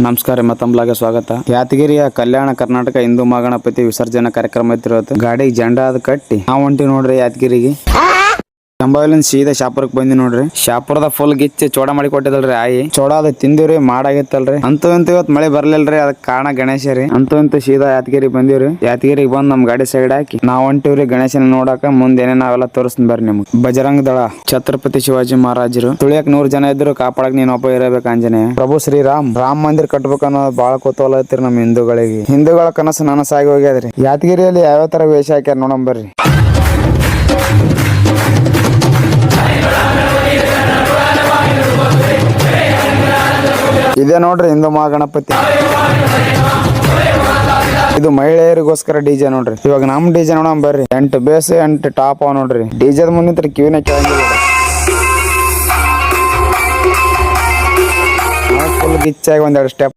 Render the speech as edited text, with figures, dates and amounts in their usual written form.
ನಮಸ್ಕಾರ ಮತ್ತೊಂಬ್ಲಾಗ ಸ್ವಾಗತ. ಯಾದಗಿರಿಯ ಕಲ್ಯಾಣ ಕರ್ನಾಟಕ ಹಿಂದೂ ಮಹಾಗಣಪತಿ ವಿಸರ್ಜನಾ ಕಾರ್ಯಕ್ರಮ ಇತ್ತಿರೋದು ಗಾಡಿಗೆ ಜೆಂಡಾ ಅದ್ ಕಟ್ಟಿ ನಾವು ಹೊಂಟಿ ನೋಡ್ರಿ ಯಾದಗಿರಿಗೆ. ಕೆಂಬಾವಿಲಿಂದ ಸೀದಾ ಶಾಪುರಕ್ಕೆ ಬಂದಿ ನೋಡ್ರಿ. ಶಾಪುರದ ಫುಲ್ ಗಿಚ್ಚಿ ಚೋಡ ಮಾಡಿ ಕೊಟ್ಟಿದಲ್ರಿ ಆಯಿ. ಚೋಡ ಅದ ತಿಂದಿವ್ರಿ, ಮಾಡಾಗಿತ್ತಲ್ರಿ. ಅಂತೂ ಇವತ್ ಮಳೆ ಬರ್ಲಿಲ್ರಿ, ಅದಕ್ಕೆ ಕಾರಣ ಗಣೇಶ ರೀ. ಅಂತೂ ಸೀದಾ ಯಾದಗಿರಿ ಬಂದಿವ್ರಿ. ಯಾದಗಿರಿಗೆ ಬಂದ್ ನಮ್ ಗಾಡಿ ಸೈಡ್ ಹಾಕಿ ನಾವ್ ಹೊಂಟಿವ್ರಿ ಗಣೇಶನ ನೋಡಾಕ. ಮುಂದೇನೆ ನಾವೆಲ್ಲ ತೋರಿಸ್ತೀನಿ ಬರ್ರಿ ನಿಮ್ಗೆ. ಬಜರಂಗ ದಳ, ಛತ್ರಪತಿ ಶಿವಾಜಿ ಮಹಾರಾಜರು, ತುಳಿಯಕ್ 100 ಜನ ಇದ್ರು, ಕಾಪಾಡಕ್ ನೀನ್ ಒಬ್ಬ ಇರಬೇಕು ಆಂಜನೇಯ. ಪ್ರಭು ಶ್ರೀರಾಮ್ ರಾಮ ಮಂದಿರ ಕಟ್ಬೇಕು ಅನ್ನೋದು ಬಾಳ ಕುತೂಹಲ ಐತ್ರಿ ನಮ್ ಹಿಂದೂಗಳಿಗೆ. ಹಿಂದೂಗಳ ಕನಸು ನನಸಾಗಿ ಹೋಗ್ಯದ್ರಿ. ಯಾದಗಿರಿಯಲ್ಲಿ ಯಾವ ತರ ವೇಷ ಹಾಕ್ಯಾರ ನೋಡಂ ಬರ್ರಿ. ಇದೇ ನೋಡ್ರಿ ಹಿಂದೂ ಮಹಾಗಣಪತಿ. ಇದು ಮಹಿಳೆಯರಿಗೋಸ್ಕರ ಡಿಜೆ ನೋಡ್ರಿ. ಇವಾಗ ನಮ್ ಡಿಜೆ ನೋಡಂ ಬರ್ರಿ. 8 ಬೇಸ್ 8 ಟಾಪ್ ಅವ ನೋಡ್ರಿ. ಡಿಜೆದ ಮುಂದೆ ಕಿವಿನ ಕೇಳಂಗಿಲ್ಲ. ಫುಲ್ ಗಿಚ್ಚಾಗಿ ಒಂದೆರಡು ಸ್ಟೆಪ್